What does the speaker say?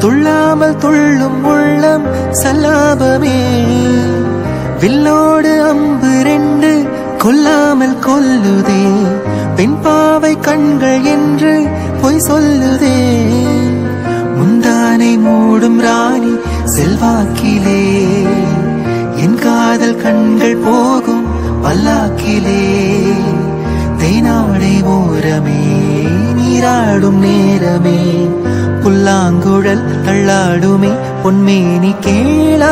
துள்ளாமல் துள்ளும் உள்ளம் சல்லாபமே வில்லோடு அம்பு ரெண்டு கொல்லாமல் கொல்லுதே பெண் பாவை கண்கள் என்று பொய் சொல்லுதே முந்தானை மூடும் ராணி செல்வாக்கிலே என் காதல் கண்கள் போகும் பல்லாக்கிலே தேனாடை ஓரமே நீராடும் நேரமே புல்லாங்குழல் தள்ளாடுமே பொன்மேனி கேள